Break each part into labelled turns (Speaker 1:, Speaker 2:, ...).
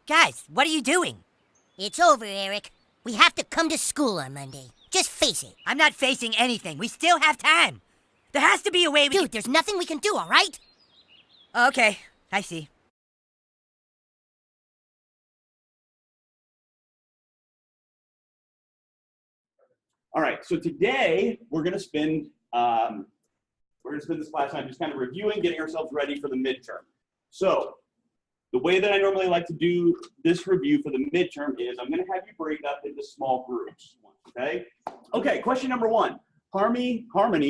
Speaker 1: Guys, what are you doing?
Speaker 2: It's over, Eric. We have to come to school on Monday. Just face it.
Speaker 1: I'm not facing anything. We still have time. There has to be a way we
Speaker 2: Dude, there's nothing we can do, all right?
Speaker 1: Okay, I see.
Speaker 3: All right, so today we're going to spend this class time just kind of reviewing, getting ourselves ready for the midterm. So the way that I normally like to do this review for the midterm is I'm going to have you break up into small groups. Okay. Okay. Question number 1. Harmony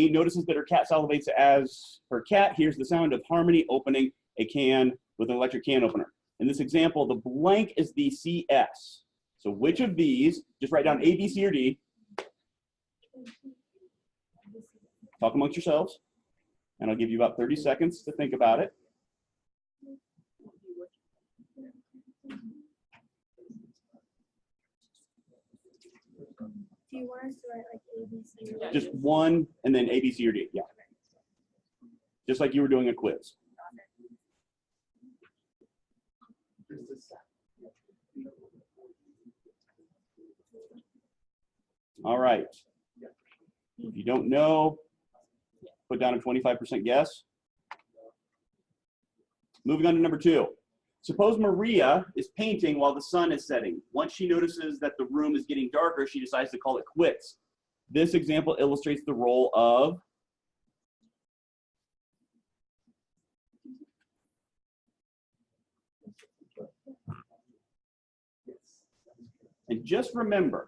Speaker 3: notices that her cat salivates as her cat hears the sound of Harmony opening a can with an electric can opener. In this example, the blank is the CS. So which of these? Just write down A, B, C, or D. Talk amongst yourselves, and I'll give you about 30 seconds to think about it.
Speaker 4: Do you want us to write like A, B, C, or D?
Speaker 3: Just one, and then A, B, C, or D. Yeah. Just like you were doing a quiz. All right. If you don't know, put down a 25% guess. Moving on to number 2. Suppose Maria is painting while the sun is setting. Once she notices that the room is getting darker, she decides to call it quits. This example illustrates the role of and just remember,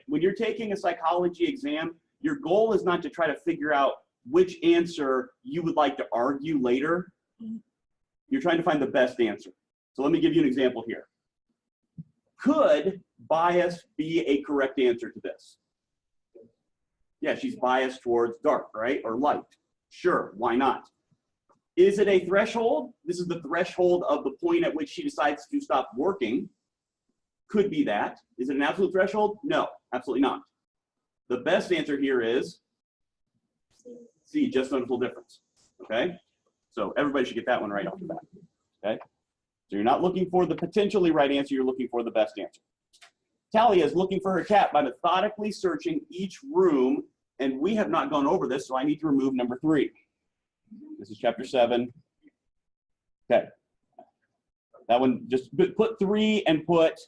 Speaker 3: when you're taking a psychology exam, your goal is not to try to figure out which answer you would like to argue later. You're trying to find the best answer. So let me give you an example here. Could bias be a correct answer to this? Yeah, she's biased towards dark, right? Or light. Sure, why not? Is it a threshold? This is the threshold of the point at which she decides to stop working. Could be that. Is it an absolute threshold? No, absolutely not. The best answer here is C, just noticeable difference. Okay? So everybody should get that one right off the bat. Okay? So you're not looking for the potentially right answer, you're looking for the best answer. Talia is looking for her cat by methodically searching each room, and we have not gone over this, so I need to remove number 3. This is chapter 7. Okay. That one, just put 3 and put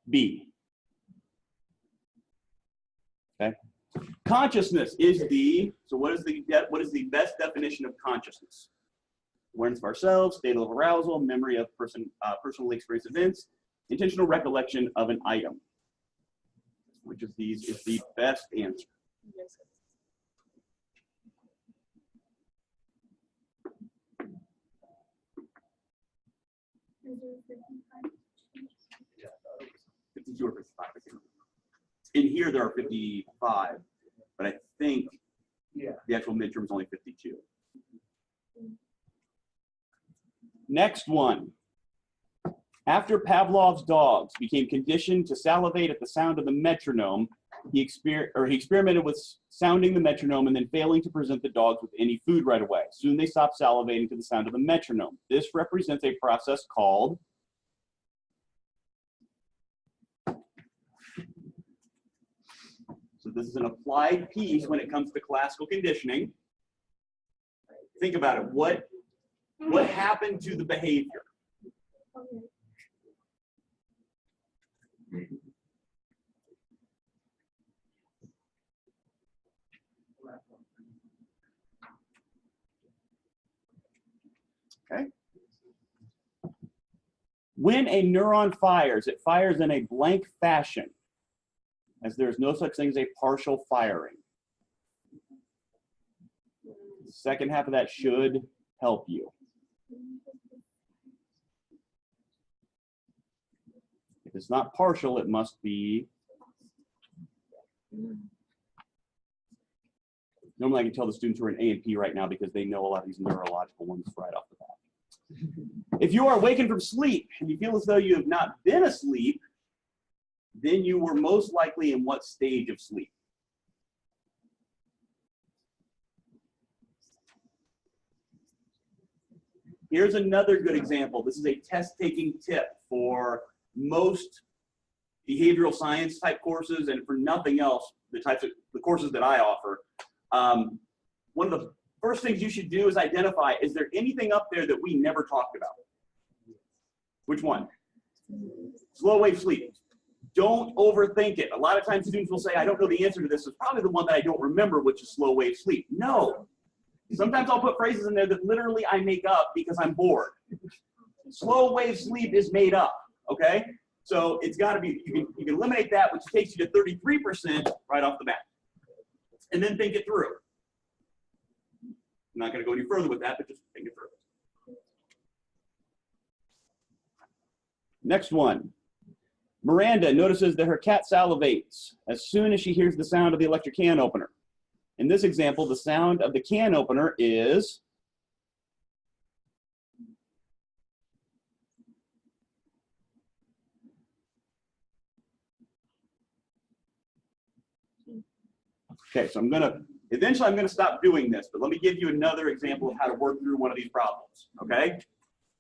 Speaker 3: B. Okay. Consciousness is so what is the best definition of consciousness? Awareness of ourselves, state of arousal, memory of personally experienced events, intentional recollection of an item. Which of these is the best answer?
Speaker 4: Is there 55?
Speaker 3: 52 or 55. In here there are 55, but I think the actual midterm is only 52. Next one. After Pavlov's dogs became conditioned to salivate at the sound of the metronome, he experimented with sounding the metronome and then failing to present the dogs with any food right away. Soon they stopped salivating to the sound of the metronome. This represents a process called So this is an applied piece when it comes to classical conditioning. Think about it. What happened to the behavior? Okay. When a neuron fires, it fires in a blank fashion, as there is no such thing as a partial firing. The second half of that should help you. If it's not partial, it must be. Normally I can tell the students who are in A and P right now because they know a lot of these neurological ones right off the bat. If you are awakened from sleep and you feel as though you have not been asleep, then you were most likely in what stage of sleep? Here's another good example. This is a test-taking tip for most behavioral science type courses, and for nothing else, the courses that I offer. One of the first things you should do is identify, is there anything up there that we never talked about? Which one? Slow wave sleep. Don't overthink it. A lot of times students will say, I don't know the answer to this. It's probably the one that I don't remember, which is slow wave sleep. No. Sometimes I'll put phrases in there that literally I make up because I'm bored. Slow wave sleep is made up, okay? So it's got to be, you can eliminate that, which takes you to 33% right off the bat. And then think it through. I'm not going to go any further with that, but just think it through. Next one. Miranda notices that her cat salivates as soon as she hears the sound of the electric can opener. In this example, the sound of the can opener is okay, so eventually I'm gonna stop doing this, but let me give you another example of how to work through one of these problems, okay?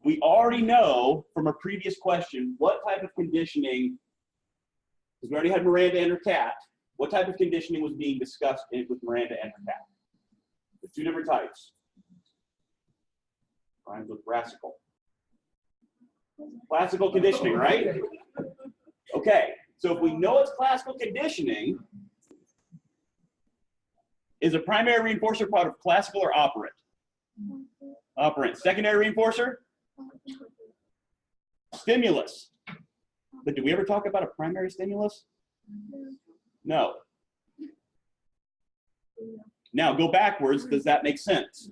Speaker 3: We already know from a previous question what type of conditioning, because we already had Miranda and her cat, what type of conditioning was being discussed with Miranda and her cat? There's two different types. Rhymes with brassical. Classical conditioning, right? Okay, so if we know it's classical conditioning, is a primary reinforcer part of classical or operant? Operant. Secondary reinforcer? Stimulus. But did we ever talk about a primary stimulus? No. Now go backwards. Does that make sense?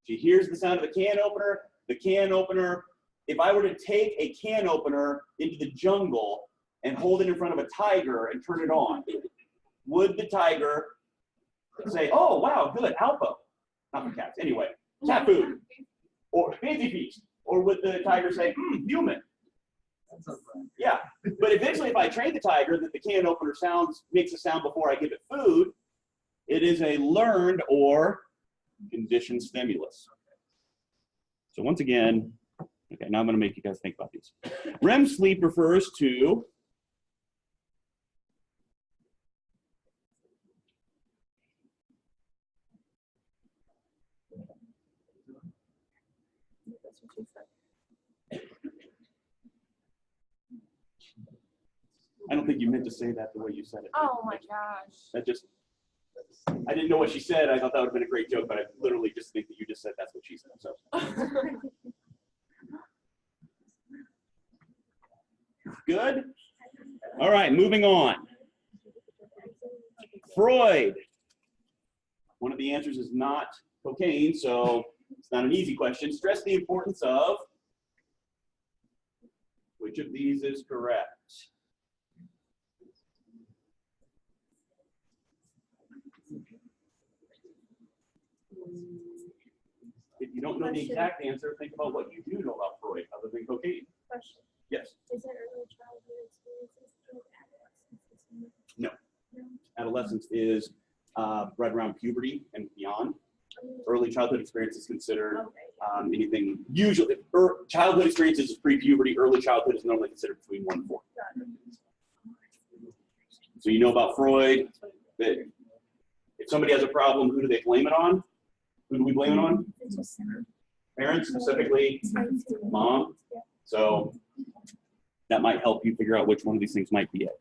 Speaker 3: She hears the sound of the can opener. The can opener, if I were to take a can opener into the jungle and hold it in front of a tiger and turn it on, would the tiger say, oh, wow, good, Alpo? Not for cats. Anyway, cat food. Or fancy feast. Or would the tiger say, human? Yeah, but eventually if I train the tiger that the can opener makes a sound before I give it food, it is a learned or conditioned stimulus. So once again, okay, now I'm going to make you guys think about these. REM sleep refers to I don't think you meant to say that the way you said it.
Speaker 5: Oh my gosh.
Speaker 3: I didn't know what she said. I thought that would have been a great joke, but I literally just think that you just said that's what she said. So. Good? All right, moving on. Freud. One of the answers is not cocaine, so it's not an easy question. Stress the importance of which of these is correct? If you don't know the exact answer, think about what you do know about Freud other than cocaine.
Speaker 4: Question.
Speaker 3: Yes.
Speaker 4: Is there early childhood experiences with adolescence?
Speaker 3: No. Adolescence is right around puberty and beyond. Early childhood experience is considered anything, usually, childhood experiences is pre-puberty, early childhood is normally considered between 1 and 4. So you know about Freud, that if somebody has a problem, who do they blame it on? Who do we blame it on? Parents, specifically mom. So that might help you figure out which one of these things might be it.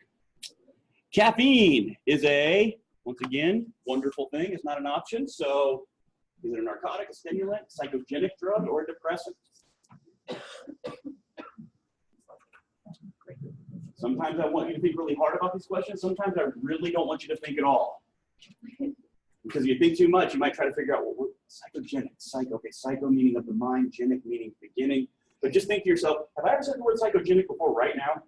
Speaker 3: Caffeine is once again, wonderful thing. It's not an option. So is it a narcotic, a stimulant, psychogenic drug, or a depressant? Sometimes I want you to think really hard about these questions. Sometimes I really don't want you to think at all. Because if you think too much, you might try to figure out, well, psychogenic, psycho meaning of the mind, genic meaning beginning. But just think to yourself, have I ever said the word psychogenic before right now?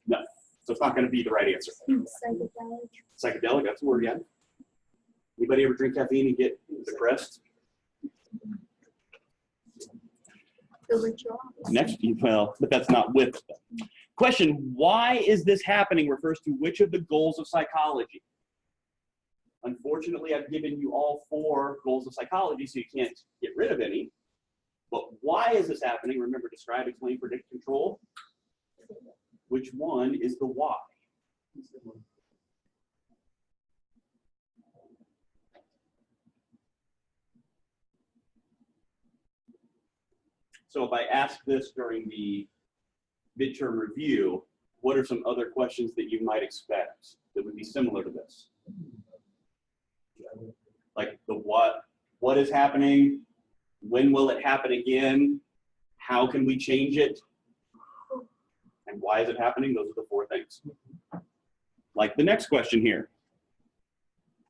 Speaker 3: No. So it's not going to be the right answer.
Speaker 4: Psychedelic.
Speaker 3: Psychedelic, that's the word, yeah. Anybody ever drink caffeine and get depressed?
Speaker 4: The withdrawal.
Speaker 3: Next, well, but that's not with them. Question, why is this happening refers to which of the goals of psychology? Unfortunately, I've given you all 4 goals of psychology, so you can't get rid of any. But why is this happening? Remember, describe, explain, predict, control. Which one is the why? So if I ask this during the midterm review, what are some other questions that you might expect that would be similar to this? Like the what is happening? When will it happen again? How can we change it? And why is it happening? Those are the 4 things. Like the next question here.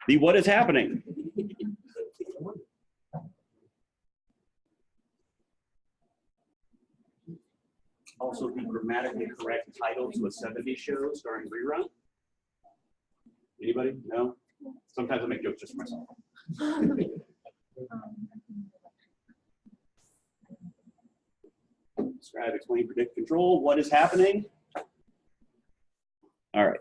Speaker 3: The what is happening? Also the grammatically correct title to a 70s show starring Rerun. Anybody? No? Sometimes I make jokes just for myself. Describe, explain, predict, control. What is happening? All right.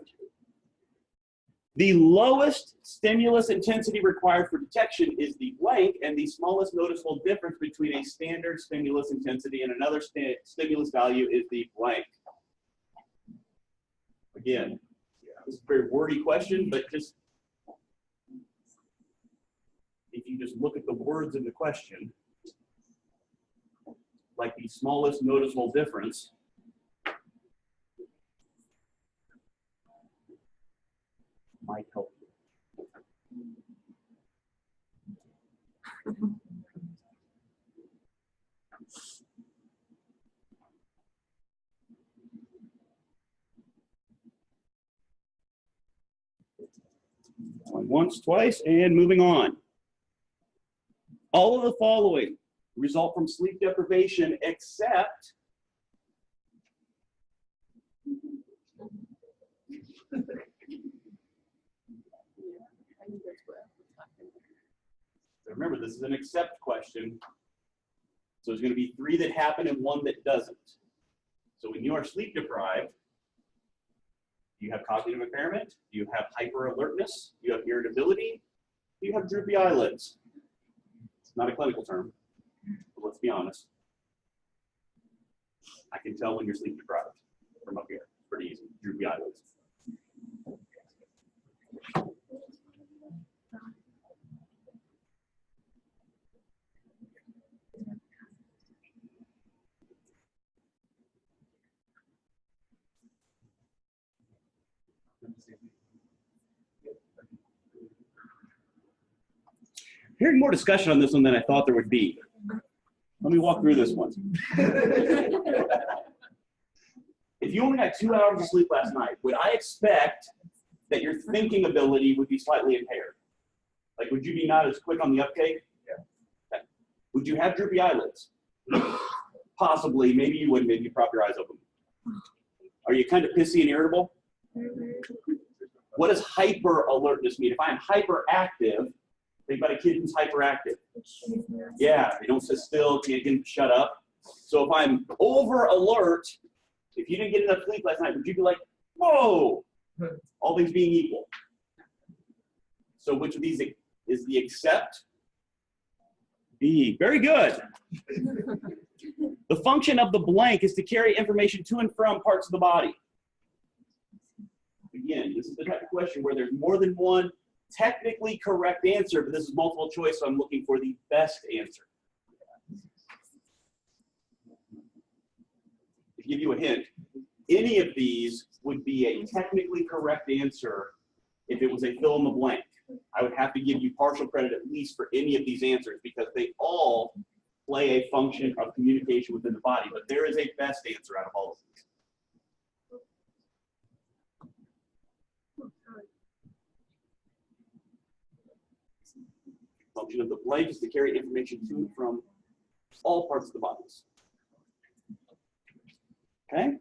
Speaker 3: The lowest stimulus intensity required for detection is the blank, and the smallest noticeable difference between a standard stimulus intensity and another stimulus value is the blank. Again, this is a very wordy question, but just if you just look at the words in the question, like the smallest noticeable difference, might help you. Once, twice, and moving on. All of the following result from sleep deprivation except remember, this is an except question. So there's going to be 3 that happen and 1 that doesn't. So when you are sleep deprived, you have cognitive impairment, you have hyper alertness, you have irritability, you have droopy eyelids. It's not a clinical term, but let's be honest. I can tell when you're sleep deprived from up here. It's pretty easy. Droopy eyelids. Hearing more discussion on this one than I thought there would be. Let me walk through this one. If you only had 2 hours of sleep last night, would I expect that your thinking ability would be slightly impaired? Like, would you be not as quick on the uptake? Yeah. Okay. Would you have droopy eyelids? Possibly. Maybe you would. Maybe you prop your eyes open. Are you kind of pissy and irritable? What does hyper alertness mean? If I'm hyperactive, think about a kid who's hyperactive. Yeah, they don't sit still, can't get shut up. So if I'm over alert, if you didn't get enough sleep last night, would you be like, whoa, all things being equal? So which of these is the except? B. Very good. The function of the blank is to carry information to and from parts of the body. Again, this is the type of question where there's more than one technically correct answer, but this is multiple choice, so I'm looking for the best answer. To give you a hint, any of these would be a technically correct answer if it was a fill in the blank. I would have to give you partial credit at least for any of these answers because they all play a function of communication within the body, but there is a best answer out of all of these. Function of the blank is to carry information to and from all parts of the bodies. Okay?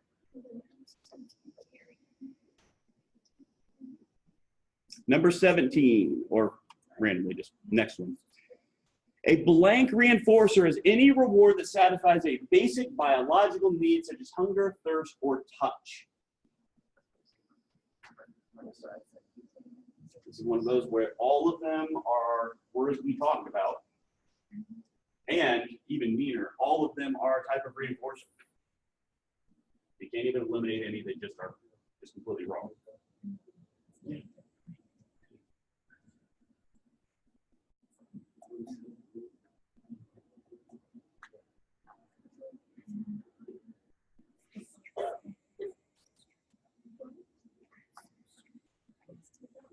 Speaker 3: Number 17, or randomly, just next one. A blank reinforcer is any reward that satisfies a basic biological need such as hunger, thirst, or touch. This is one of those where all of them are words we talked about. And even meaner, all of them are a type of reinforcement. You can't even eliminate any that just are just completely wrong.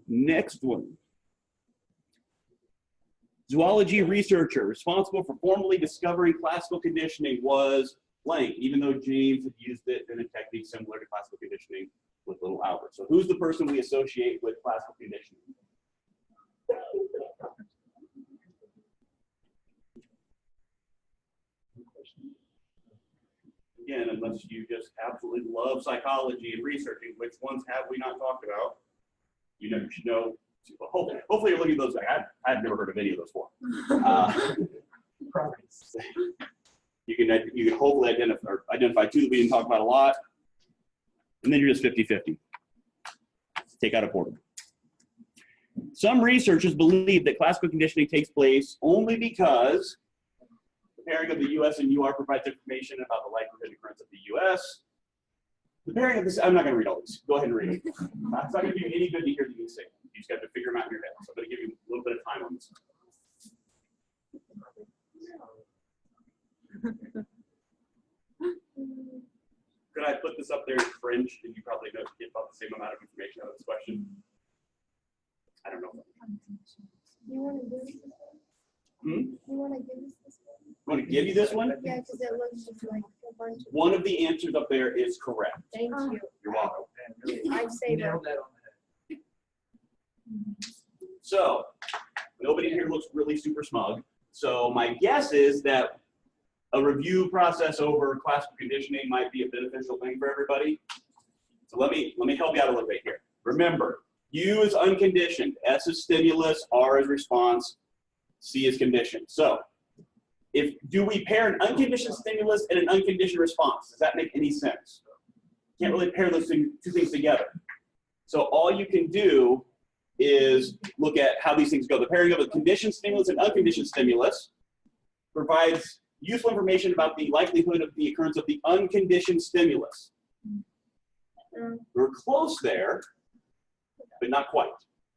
Speaker 3: Next one. Zoology researcher responsible for formally discovering classical conditioning was blank, even though James had used it in a technique similar to classical conditioning with little Albert. So who's the person we associate with classical conditioning? Again, unless you just absolutely love psychology and researching, which ones have we not talked about? You know, you should know. Hopefully you're looking at those. I've never heard of any of those four. You can hopefully identify two that we didn't talk about a lot, and then you're just 50-50. Take out a quarter. Some researchers believe that classical conditioning takes place only because the pairing of the US and UR provides information about the likelihood occurrence of the US. The pairing of this, I'm not going to read all this. Go ahead and read it. It's not going to do you any good to hear the say. You just got to figure them out in your head. So I'm going to give you a little bit of time on this. Could I put this up there in French, and you probably know get about the same amount of information out of this question? I don't know.
Speaker 4: You want to give us this one?
Speaker 3: Hmm?
Speaker 4: You want to give us this one?
Speaker 3: I want to give you this one.
Speaker 4: Yeah, because it looks just like a bunch of.
Speaker 3: One of the answers up there is correct.
Speaker 4: Thank you.
Speaker 3: You're welcome.
Speaker 4: I'd say that.
Speaker 3: So, nobody here looks really super smug. So my guess is that a review process over classical conditioning might be a beneficial thing for everybody. So let me help you out a little bit here. Remember, U is unconditioned, S is stimulus, R is response, C is conditioned. So do we pair an unconditioned stimulus and an unconditioned response? Does that make any sense? Can't really pair those two things together. So all you can do is look at how these things go. The pairing of a conditioned stimulus and unconditioned stimulus provides useful information about the likelihood of the occurrence of the unconditioned stimulus. We're close there, but not quite.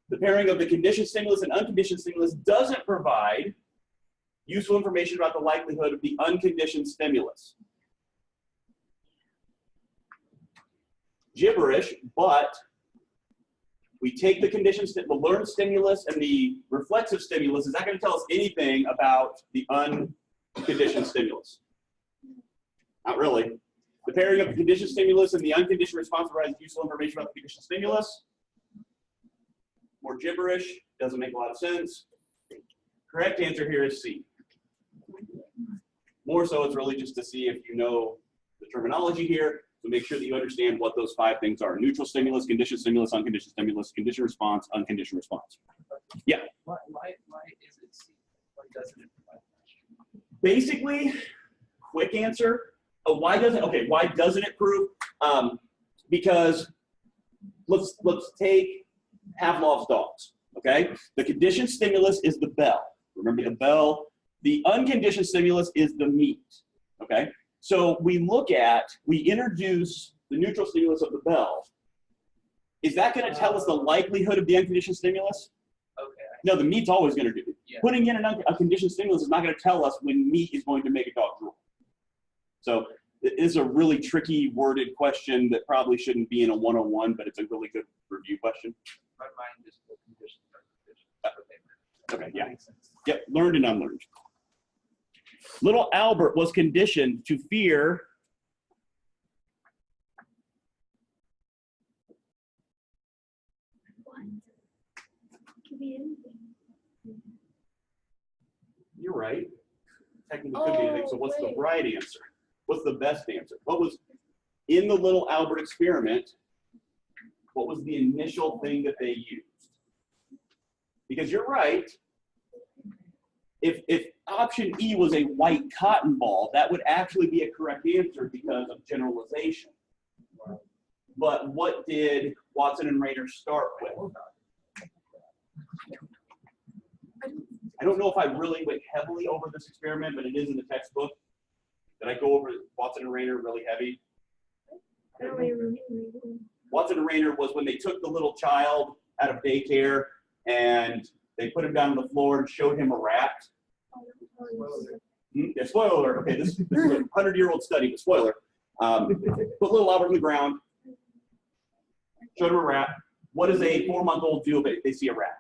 Speaker 3: The pairing of the conditioned stimulus and unconditioned stimulus doesn't provide useful information about the likelihood of the unconditioned stimulus. Gibberish, but we take the the learned stimulus and the reflexive stimulus. Is that going to tell us anything about the unconditioned stimulus? Not really. The pairing of the conditioned stimulus and the unconditioned response provides useful information about the conditioned stimulus. More gibberish, doesn't make a lot of sense. Correct answer here is C. More so, it's really just to see if you know the terminology here. So make sure that you understand what those 5 things are: neutral stimulus, conditioned stimulus, unconditioned stimulus, conditioned response, unconditioned response. Yeah?
Speaker 5: Why is it C? Why doesn't it provide that?
Speaker 3: Basically, quick answer. Why doesn't it prove? Because let's take Pavlov's dogs, okay? The conditioned stimulus is the bell. Remember the bell? The unconditioned stimulus is the meat, okay? So we introduce the neutral stimulus of the bell. Is that going to tell us the likelihood of the unconditioned stimulus?
Speaker 5: Okay.
Speaker 3: No, the meat's always going to do it.
Speaker 5: Yeah.
Speaker 3: Putting in a conditioned stimulus is not going to tell us when meat is going to make a dog drool. So it is a really tricky worded question that probably shouldn't be in a 101, but it's a really good review question.
Speaker 5: My mind just put conditions are conditions.
Speaker 3: Okay, yeah. Yep, learned and unlearned. Little Albert was conditioned to fear
Speaker 4: Could be anything.
Speaker 3: You're right. Technically could be anything. So what's the right answer? What's the best answer? What was in the little Albert experiment? What was the initial thing that they used? Because you're right. If option E was a white cotton ball, that would actually be a correct answer because of generalization. But what did Watson and Rayner start with? I don't know if I really went heavily over this experiment, but it is in the textbook. Did I go over Watson and Rayner really heavy?
Speaker 4: No, we were-
Speaker 3: Watson and Rayner was when they took the little child out of daycare and they put him down on the floor and showed him a rat. Yeah, spoiler alert. Okay, this is a 100-year-old study, but spoiler. Put little Albert on the ground, showed him a rat. What does a 4-month-old do if they see a rat?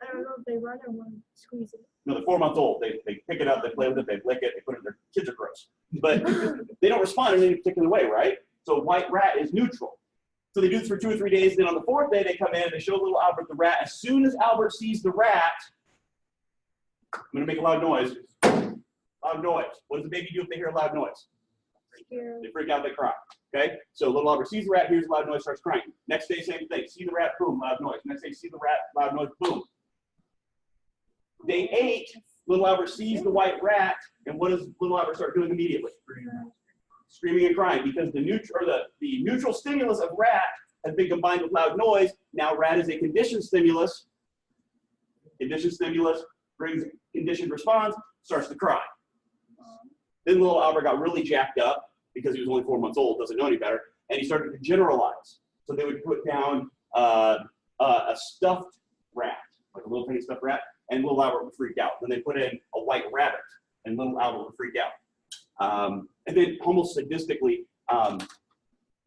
Speaker 4: I don't know if they run or want to squeeze it.
Speaker 3: No, the 4-month-old, they pick it up, they play with it, they lick it, they put it in their kids are gross. But they don't respond in any particular way, right? So a white rat is neutral. So they do this for 2 or 3 days, then on the 4th day they come in and they show little Albert the rat. As soon as Albert sees the rat, I'm gonna make a loud noise. Loud noise. What does the baby do if they hear a loud noise?
Speaker 4: Scared.
Speaker 3: They freak out, they cry. Okay? So little Albert sees the rat, hears a loud noise, starts crying. Next day, same thing. See the rat, boom, loud noise. Next day, see the rat, loud noise, boom. Day 8, little Albert sees the white rat, and what does little Albert start doing immediately? Screaming and crying, because the neutral stimulus of rat has been combined with loud noise. Now rat is a conditioned stimulus. Conditioned stimulus brings conditioned response, starts to cry. Then little Albert got really jacked up because he was only 4 months old, doesn't know any better, and he started to generalize. So they would put down a stuffed rat, like a little tiny stuffed rat, and little Albert would freak out. Then they put in a white rabbit, and little Albert would freak out. And then almost sadistically,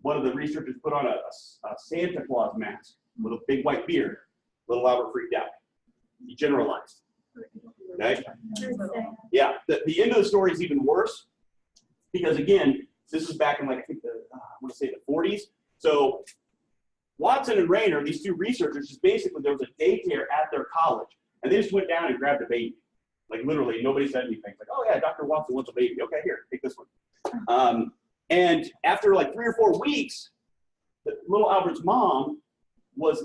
Speaker 3: one of the researchers put on a Santa Claus mask with a big white beard. Little Albert freaked out. He generalized. Okay? Yeah, the end of the story is even worse because, again, this is back in, like, I think I want to say the 40s. So Watson and Rayner, these two researchers, just basically, there was a daycare at their college, and they just went down and grabbed a baby. Like, literally, nobody said anything. It's like, oh, yeah, Dr. Watson wants a baby. Okay, here, take this one. And after, like, 3 or 4 weeks, little Albert's mom went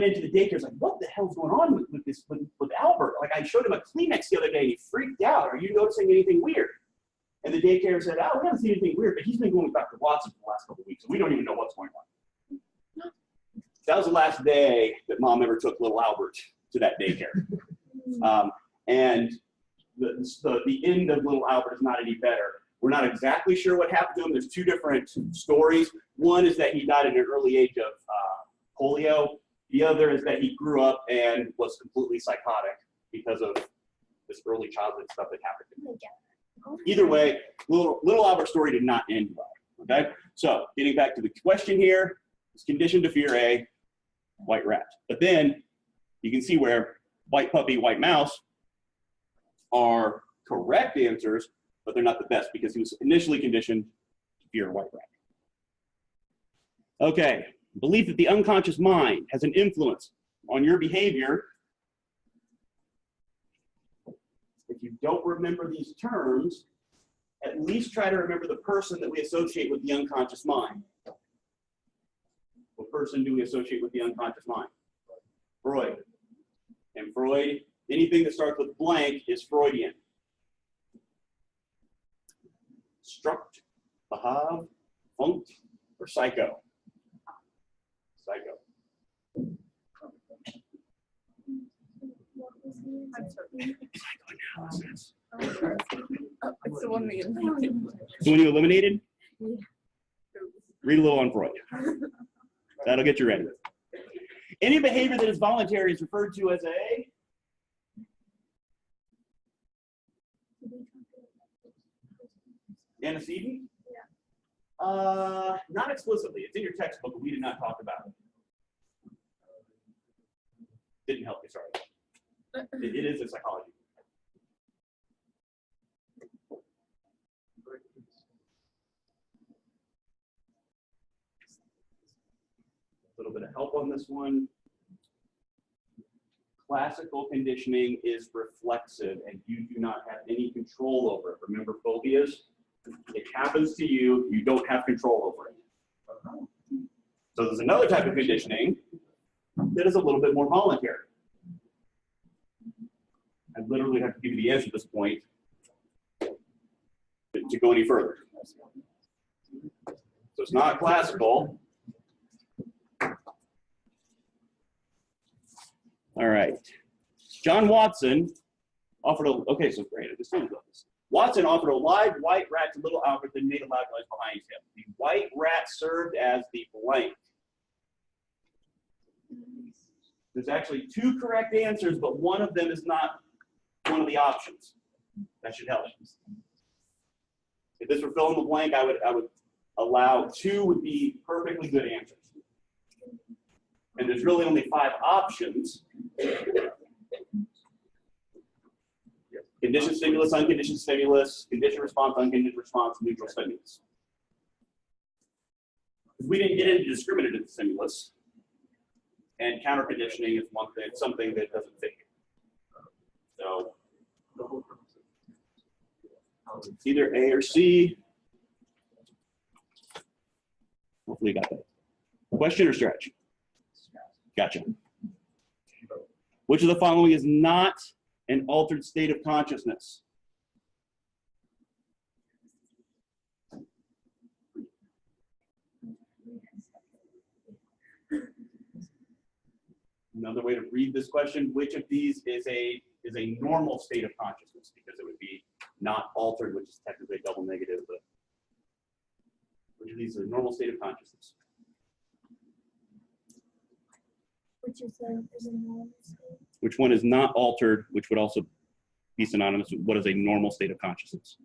Speaker 3: into the daycare. Was like, what the hell's going on with Albert? Like, I showed him a Kleenex the other day, and he freaked out. Are you noticing anything weird? And the daycare said, oh, we haven't seen anything weird, but he's been going with Dr. Watson for the last couple of weeks, so we don't even know what's going on. That was the last day that mom ever took little Albert to that daycare. And the end of little Albert is not any better. We're not exactly sure what happened to him. There's 2 different stories. One is that he died at an early age of polio. The other is that he grew up and was completely psychotic because of this early childhood stuff that happened to him. Either way, little Albert's story did not end well. Okay, so getting back to the question here, it's conditioned to fear a white rat. But then you can see where white puppy, white mouse are correct answers, but they're not the best because he was initially conditioned to fear a white rat. Okay, belief that the unconscious mind has an influence on your behavior. If you don't remember these terms, at least try to remember the person that we associate with the unconscious mind. What person do we associate with the unconscious mind? Freud. And Freud, anything that starts with blank is Freudian. Struct, Bahav, Funk, or Psycho? Psycho. Psychoanalysis.
Speaker 6: It's the one we eliminated.
Speaker 3: So when you eliminated?
Speaker 6: Yeah.
Speaker 3: Read a little on Freud. That'll get you ready. Any behavior that is voluntary is referred to as a antecedent? Yeah. Not explicitly. It's in your textbook, but we did not talk about it. Didn't help you, sorry. It is in psychology. A little bit of help on this one. Classical conditioning is reflexive, and you do not have any control over it. Remember phobias? It happens to you, you don't have control over it. So there's another type of conditioning that is a little bit more voluntary. I literally have to give you the answer at this point to go any further. So it's not classical. All right. John Watson Offered a, okay, so great, I just told you about this. Watson offered a live white rat to little Albert, then made a loud noise behind him. The white rat served as the blank. There's actually 2 correct answers, but one of them is not one of the options. That should help. If this were fill in the blank, I would allow 2 would be perfectly good answers. And there's really only 5 options. Conditioned stimulus, unconditioned stimulus, conditioned response, unconditioned response, neutral stimulus. We didn't get into discriminative stimulus, and counter conditioning is one thing, something that doesn't fit here. So it's either A or C. Hopefully you got that. Question or stretch? Gotcha. Which of the following is not an altered state of consciousness? Another way to read this question, which of these is a normal state of consciousness? Because it would be not altered, which is technically a double negative, but which of these is a normal state of consciousness?
Speaker 4: Which is a normal state.
Speaker 3: Which one is not altered, which would also be synonymous with what is a normal state of consciousness?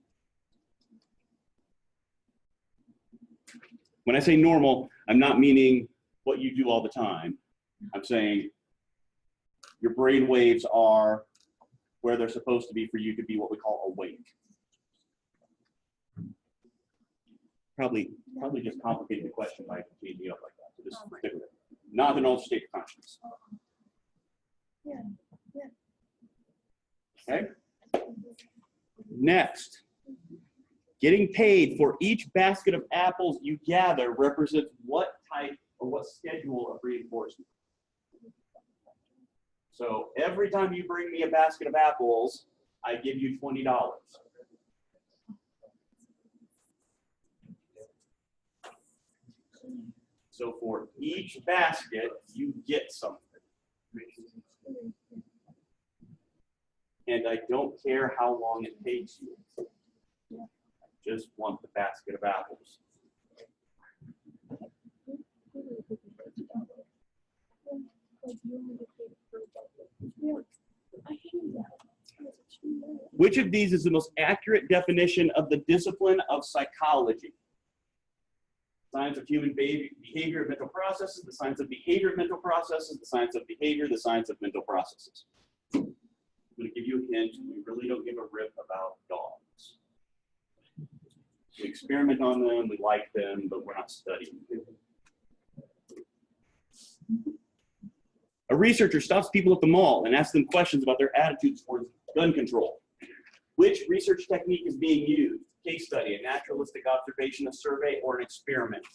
Speaker 3: When I say normal, I'm not meaning what you do all the time. I'm saying your brain waves are where they're supposed to be for you to be what we call awake. Probably just complicated the question by changing it up like that. So just stick with it. Not an altered state of consciousness.
Speaker 4: Yeah.
Speaker 3: Okay. Next, getting paid for each basket of apples you gather represents what type or what schedule of reinforcement? So every time you bring me a basket of apples, I give you $20. So for each basket, you get something. And I don't care how long it takes you. I just want the basket of apples. Which of these is the most accurate definition of the discipline of psychology? Science of human behavior and mental processes, the science of behavior and mental processes, the science of behavior, the science of mental processes. I'm going to give you a hint. We really don't give a rip about dogs. We experiment on them, we like them, but we're not studying them. A researcher stops people at the mall and asks them questions about their attitudes towards gun control. Which research technique is being used? Case study, a naturalistic observation, a survey, or an experiment?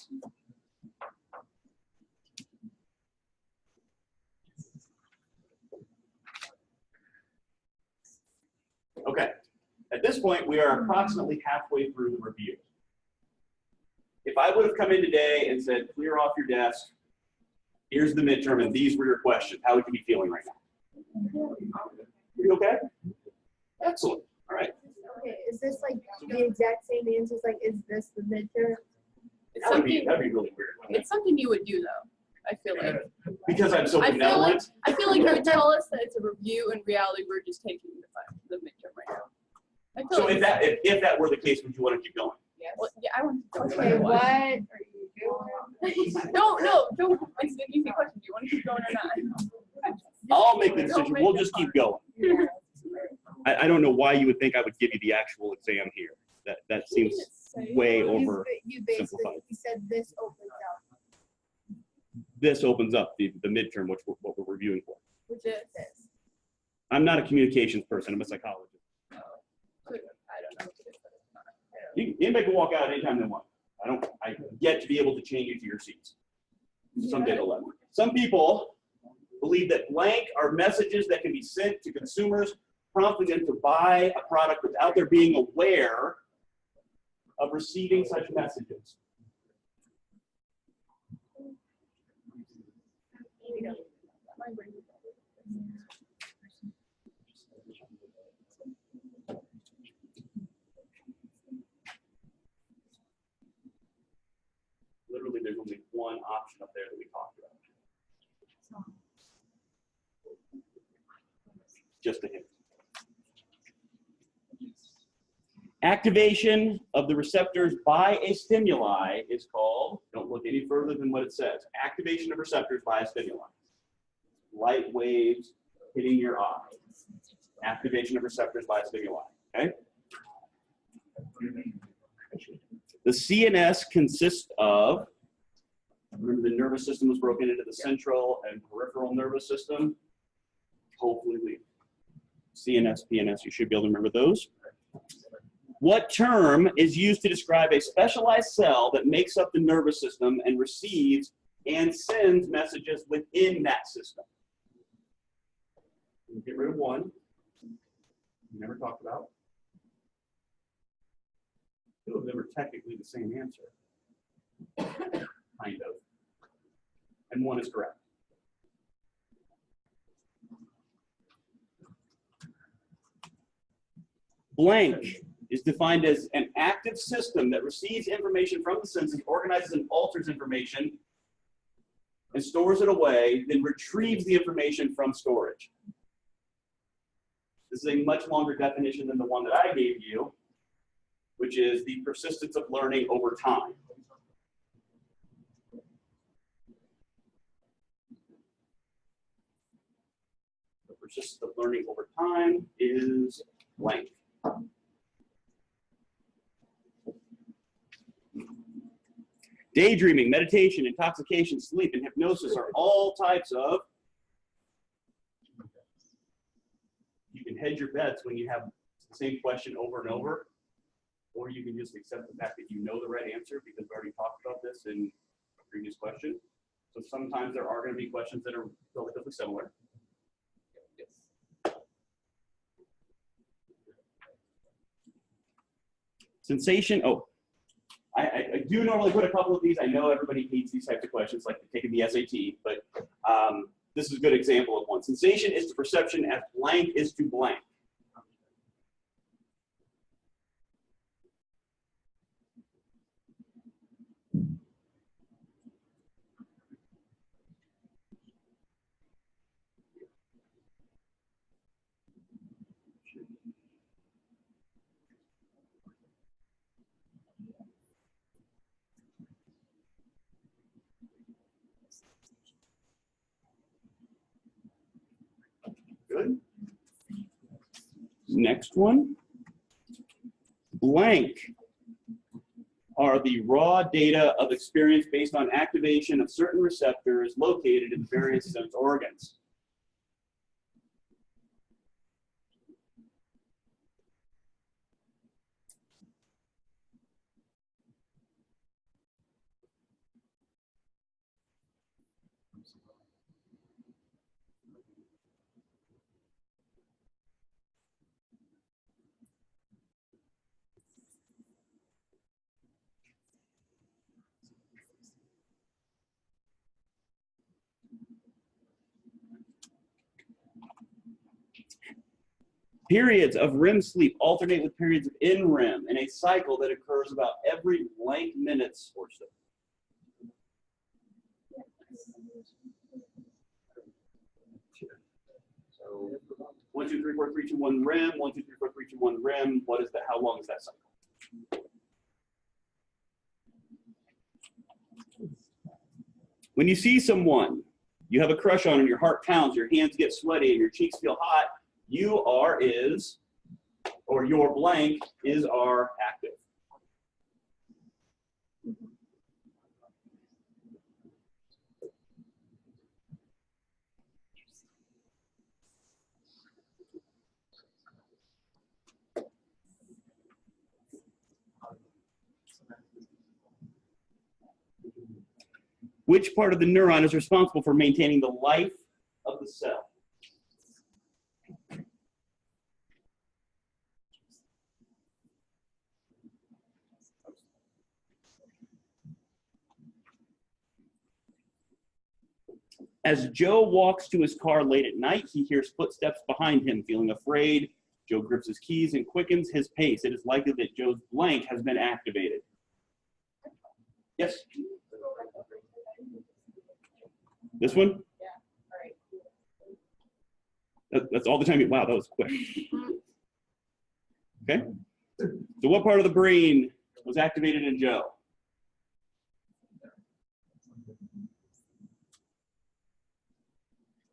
Speaker 3: Okay, at this point, we are approximately halfway through the review. If I would have come in today and said, clear off your desk, here's the midterm, and these were your questions, how would you be feeling right now? You okay? Excellent, all right.
Speaker 4: Okay, is this like the exact same answers? Like, is this the midterm?
Speaker 3: That'd be really weird.
Speaker 6: It's something you would do though. I feel like.
Speaker 3: Because I'm so
Speaker 6: I feel like
Speaker 3: benevolent.
Speaker 6: you would tell us that it's a review. In reality, we're just taking the midterm right now. I feel
Speaker 3: So
Speaker 6: like
Speaker 3: if that were the case, would you want to keep going?
Speaker 6: yes. Well, yeah, I want to.
Speaker 4: Okay, what are you doing?
Speaker 6: Don't. It's an easy question. Do you want to keep going or not?
Speaker 3: I'll make the decision. We'll just keep going. I don't know why you would think I would give you the actual exam here. That seems way over
Speaker 4: You basically
Speaker 3: simplified.
Speaker 4: you said this opens up.
Speaker 3: This opens up the midterm, what we're reviewing for.
Speaker 6: Which is
Speaker 4: This.
Speaker 3: I'm not a communications person. I'm a psychologist.
Speaker 6: I don't know. What it is, but it's not.
Speaker 3: Anybody can walk out anytime they want. I get to be able to change you to your seats. Someday they'll let me. Some people believe that blank are messages that can be sent to consumers, prompting them to buy a product without their being aware of receiving such messages. literally there's only one option up there that we talked about. Just a hint. Activation of the receptors by a stimuli is called, don't look any further than what it says, activation of receptors by a stimuli. Light waves hitting your eye. Activation of receptors by a stimuli, okay? The CNS consists of, remember the nervous system was broken into the central and peripheral nervous system. Hopefully CNS, PNS, you should be able to remember those. What term is used to describe a specialized cell that makes up the nervous system and receives and sends messages within that system? We'll get rid of one. We never talked about. Two of them are technically the same answer. Kind of. And one is correct. Blank is defined as an active system that receives information from the senses, organizes and alters information, and stores it away, then retrieves the information from storage. This is a much longer definition than the one that I gave you, which is the persistence of learning over time. The persistence of learning over time is blank. Daydreaming, meditation, intoxication, sleep, and hypnosis are all types of, you can hedge your bets when you have the same question over and over, or you can just accept the fact that you know the right answer because we already talked about this in a previous question. So sometimes there are going to be questions that are relatively similar. Sensation, I do normally put a couple of these. I know everybody hates these types of questions, like taking the SAT, but this is a good example of one. Sensation is to perception as blank is to blank. Good. Next one. Blank are the raw data of experience based on activation of certain receptors located in various sense organs. Periods of REM sleep alternate with periods of NREM in a cycle that occurs about every blank minutes or so. So 1, 2, 3, 4, 3, 2, 1 REM, 1, 2, 3, 4, 3, 2, 1 REM. What is that? How long is that cycle? When you see someone you have a crush on and your heart pounds, your hands get sweaty, and your cheeks feel hot, you are is, or your blank is are active. Which part of the neuron is responsible for maintaining the life of the cell? As Joe walks to his car late at night, he hears footsteps behind him. Feeling afraid, Joe grips his keys and quickens his pace. It is likely that Joe's blank has been activated. Yes?
Speaker 4: Can you go back
Speaker 3: This one?
Speaker 6: All right.
Speaker 3: That's all the time. Wow, that was quick. Okay. So what part of the brain was activated in Joe?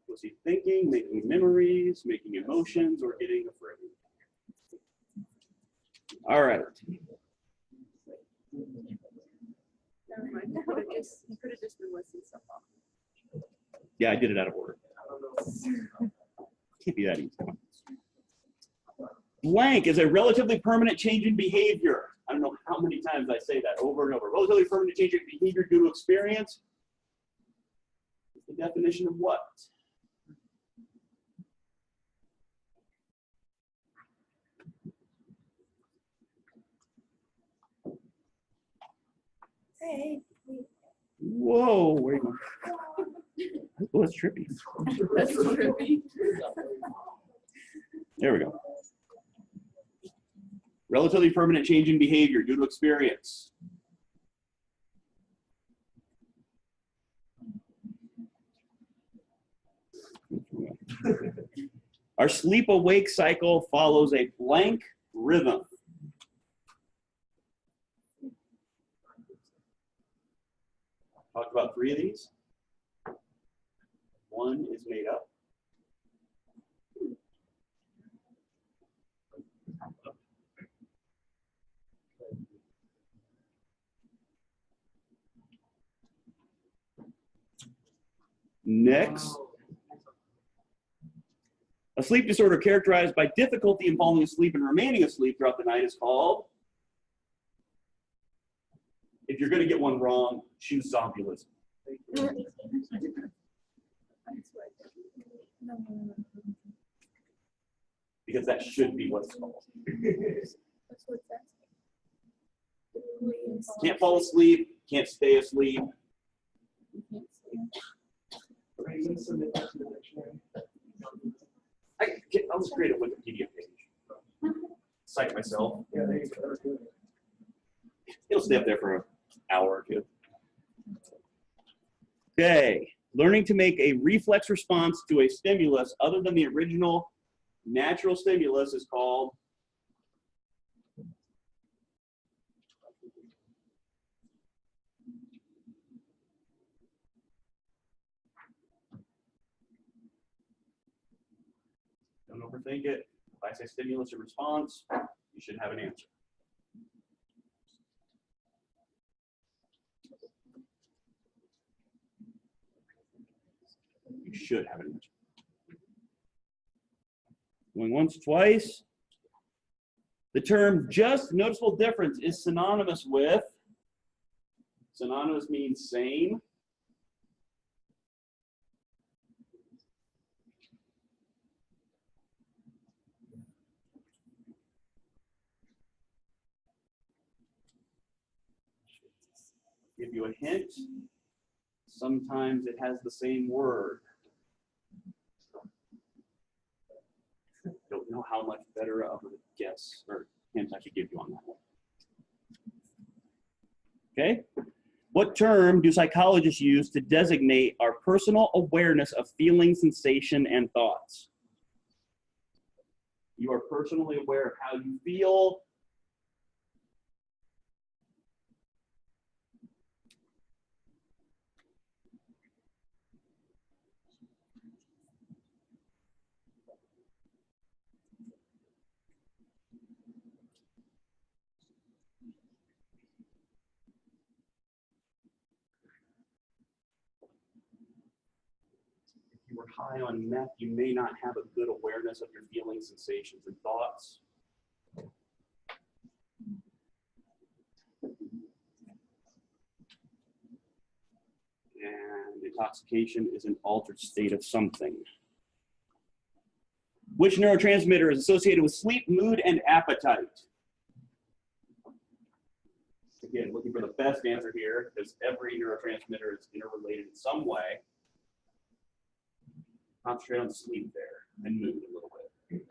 Speaker 3: Was he thinking, making memories, making emotions, or getting afraid? All right.
Speaker 6: Never mind. You could have just been listing stuff off.
Speaker 3: Yeah, I did it out of order. Can't be that easy. Blank is a relatively permanent change in behavior. I don't know how many times I say that over and over. Relatively permanent change in behavior due to experience. The definition of what?
Speaker 4: Hey.
Speaker 3: Whoa, wait a minute. Oh, that's trippy.
Speaker 6: That's trippy.
Speaker 3: There we go. Relatively permanent change in behavior due to experience. Our sleep-awake cycle follows a blank rhythm. Talked about 3 of these. 1 is made up. Next, a sleep disorder characterized by difficulty in falling asleep and remaining asleep throughout the night is called, if you're going to get one wrong, choose somnambulism. Because that should be what it's called.
Speaker 6: That's what that's.
Speaker 3: Can't fall asleep, can't stay asleep. I'll just create a Wikipedia page. Cite myself. It'll stay up there for an hour or 2. Okay, learning to make a reflex response to a stimulus other than the original natural stimulus is called don't overthink it. If I say stimulus or response, you should have an answer. You should have an answer. Going once, twice. The term just noticeable difference is synonymous with, synonymous means same. Give you a hint. Sometimes it has the same word. Don't know how much better of a guess or hint I could give you on that one. Okay? What term do psychologists use to designate our personal awareness of feeling, sensation, and thoughts? You are personally aware of how you feel. If you were high on meth, you may not have a good awareness of your feelings, sensations, and thoughts. And intoxication is an altered state of something. Which neurotransmitter is associated with sleep, mood, and appetite? Again, looking for the best answer here, because every neurotransmitter is interrelated in some way. Concentrate on sleep there and mood a little bit.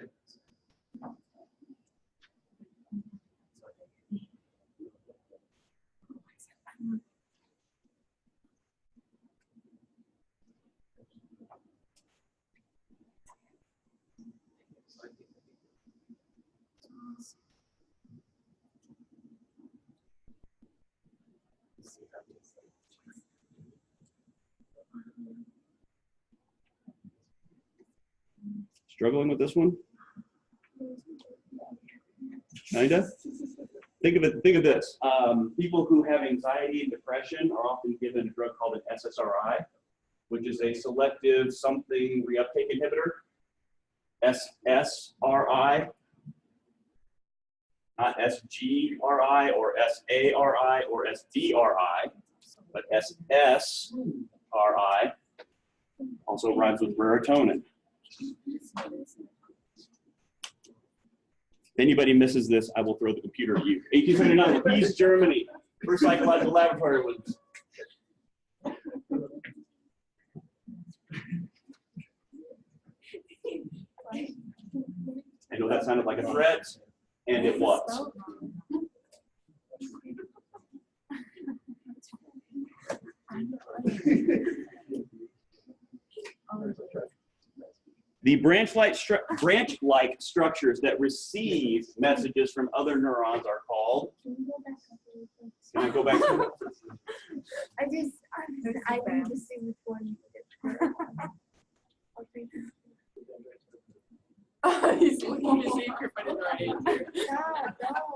Speaker 3: Struggling with this one? Kinda? Think of this. People who have anxiety and depression are often given a drug called an SSRI, which is a selective something reuptake inhibitor. SSRI, not SGRI or SARI or SDRI, but SSRI also rhymes with serotonin. If anybody misses this, I will throw the computer at you. 1879, East Germany. First psychological laboratory was. I know that sounded like a threat, and it was. The branch-like structures that receive messages from other neurons are called. Can I go back to it?
Speaker 4: I need to see which one.
Speaker 6: He's looking to see if you're putting the right answer.
Speaker 4: No,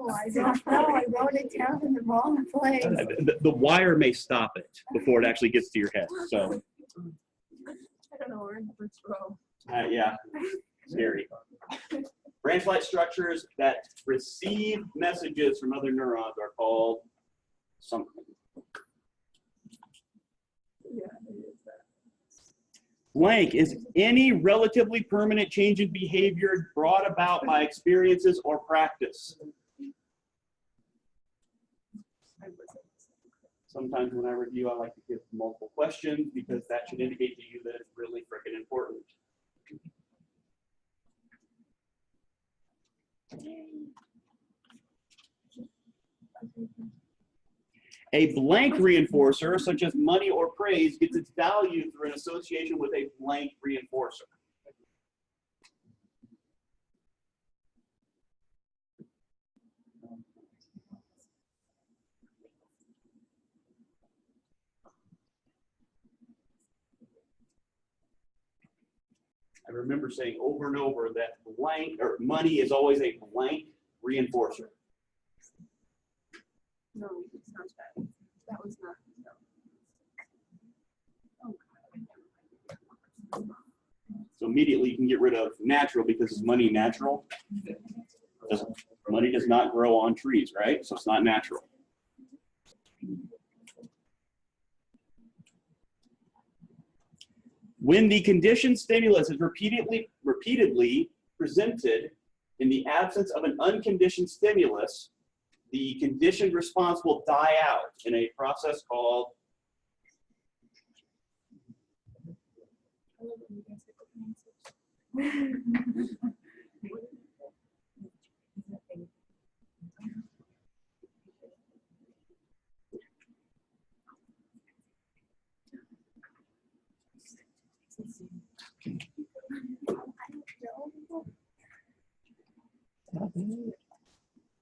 Speaker 4: I don't know. I wrote it down in the wrong place.
Speaker 3: The wire may stop it before it actually gets to your head. So.
Speaker 6: I don't know, we're in the first row.
Speaker 3: Yeah, scary. Branch-like structures that receive messages from other neurons are called something.
Speaker 6: Yeah, it is that.
Speaker 3: Blank is any relatively permanent change in behavior brought about by experiences or practice. Sometimes when I review, I like to give multiple questions because that should indicate to you that it's really freaking important. A blank reinforcer, such as money or praise, gets its value through an association with a blank reinforcer. I remember saying over and over that blank or money is always a blank reinforcer.
Speaker 6: No, it's not that. That was not. No. Oh,
Speaker 3: So immediately you can get rid of natural because is money natural? Money does not grow on trees, right? So it's not natural. When the conditioned stimulus is repeatedly presented in the absence of an unconditioned stimulus, the conditioned response will die out in a process called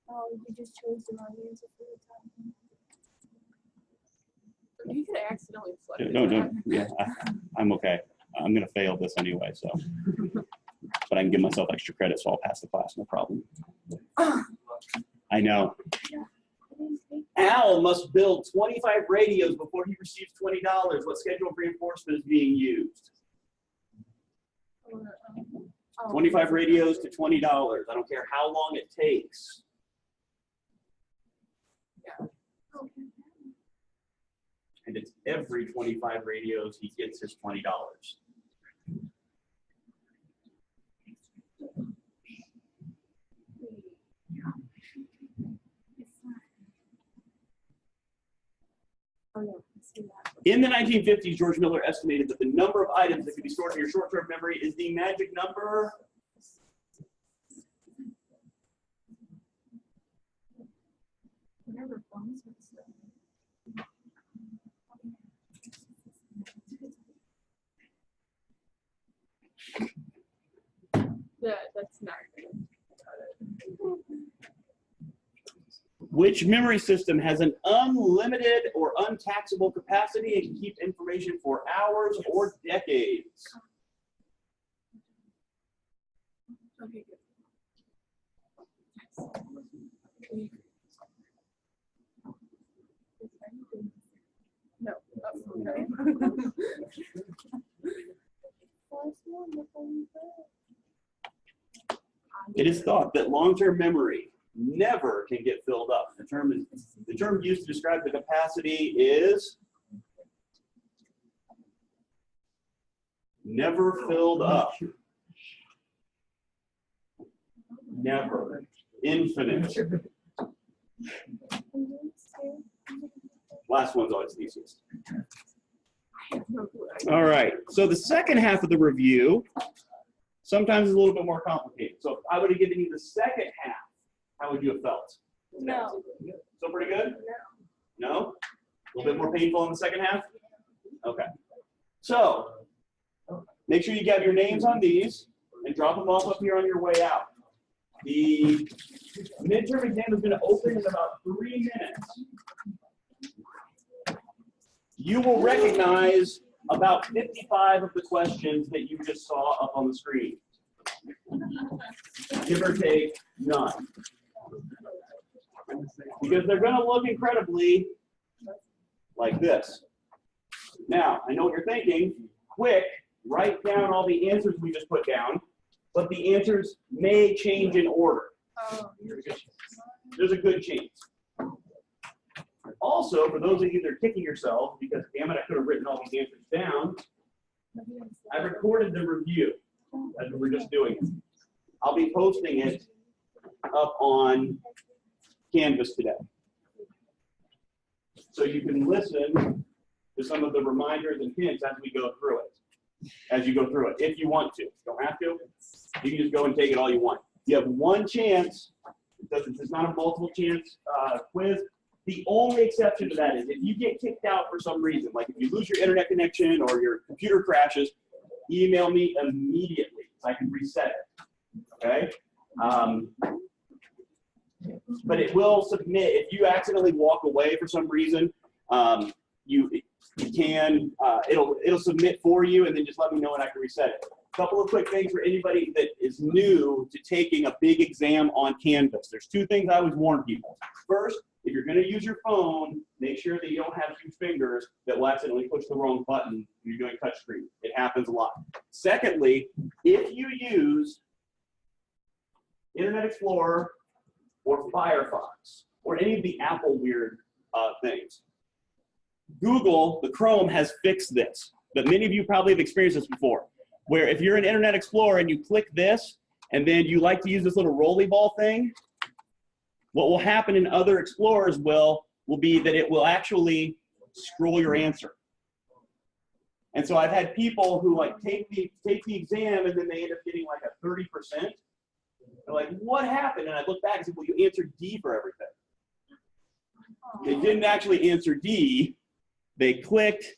Speaker 4: Oh, you just chose the wrong answer for the time.
Speaker 6: you could accidentally select
Speaker 3: no,
Speaker 6: it.
Speaker 3: yeah, I'm okay. I'm gonna fail this anyway, so. But I can give myself extra credit, so I'll pass the class, no problem. I know. Al must build 25 radios before he receives $20. What schedule of reinforcement is being used? 25 radios to $20. I don't care how long it takes.
Speaker 6: Yeah.
Speaker 3: And it's every 25 radios he gets his $20.
Speaker 6: Oh, yeah, I see that.
Speaker 3: In the 1950s, George Miller estimated that the number of items that could be stored in your short-term memory is the magic number.
Speaker 6: Whatever forms with stuff. Yeah, that's not good.
Speaker 3: Which memory system has an unlimited or untaxable capacity and can keep information for hours or decades?
Speaker 6: Okay, good. No. Oh, okay.
Speaker 3: It is thought that long-term memory never can get filled up. The term used to describe the capacity is never filled up. Never. Infinite. Last one's always the easiest. All right, so the second half of the review sometimes is a little bit more complicated. So if I would have given you the second half, how would you have felt?
Speaker 6: No.
Speaker 3: Still pretty good? No. No? A little bit more painful in the second half? Okay. So make sure you have your names on these and drop them off up here on your way out. The midterm exam is going to open in about 3 minutes. You will recognize about 55 of the questions that you just saw up on the screen. Give or take, none. Because they're going to look incredibly like this. Now, I know what you're thinking. Quick, write down all the answers we just put down, but the answers may change in order. There's a good chance. Also, for those of you that are kicking yourselves, because damn it, I could have written all these answers down, I recorded the review as we were just doing it. I'll be posting it up on Canvas today. So you can listen to some of the reminders and hints as we go through it. As you go through it, if you want to. You don't have to. You can just go and take it all you want. You have one chance. It's not a multiple chance quiz. The only exception to that is if you get kicked out for some reason, like if you lose your internet connection or your computer crashes, email me immediately so I can reset it. Okay? But it will submit. If you accidentally walk away for some reason, it'll submit for you, and then just let me know and I can reset it. A couple of quick things for anybody that is new to taking a big exam on Canvas. There's 2 things I always warn people. First, if you're going to use your phone, make sure that you don't have 2 fingers that will accidentally push the wrong button when you're doing touchscreen. It happens a lot. Secondly, if you use Internet Explorer or Firefox or any of the Apple weird things, Google, the Chrome, has fixed this. But many of you probably have experienced this before, where if you're in Internet Explorer and you click this, and then you like to use this little rolly ball thing, what will happen in other Explorers will be that it will actually scroll your answer. And so I've had people who like take the exam and then they end up getting like a 30%. They're like, what happened? And I look back and say, well, you answered D for everything. They didn't actually answer D. They clicked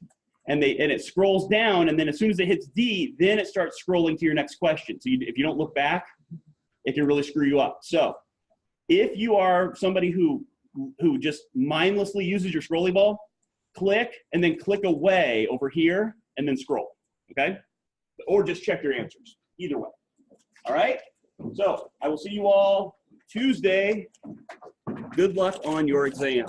Speaker 3: and it scrolls down, and then as soon as it hits D, then it starts scrolling to your next question. So if you don't look back, it can really screw you up. So if you are somebody who just mindlessly uses your scrolly ball, click and then click away over here and then scroll, okay? Or just check your answers, either way. All right? So I will see you all Tuesday. Good luck on your exam.